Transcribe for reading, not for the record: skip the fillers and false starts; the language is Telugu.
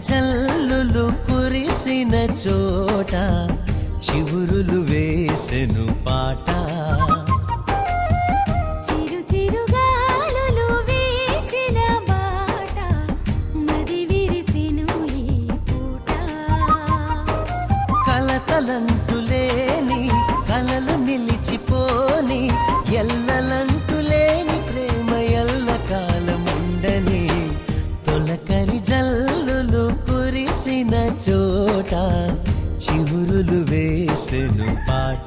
జల్లులు కురిసిన చోట చివురులు వేసెను పాట. చిరు చిరుగాలులు వీచిన బాట మది విరిసెను ఈ పూట. కలతలంటులేని కలలు నిలిచిపోని ఎల్లలంటులేని ప్రేమ ఎల్ల కాలముండని తొలకరి జల్లులు కురిసిన చోట చివురులు వేసెను పాట.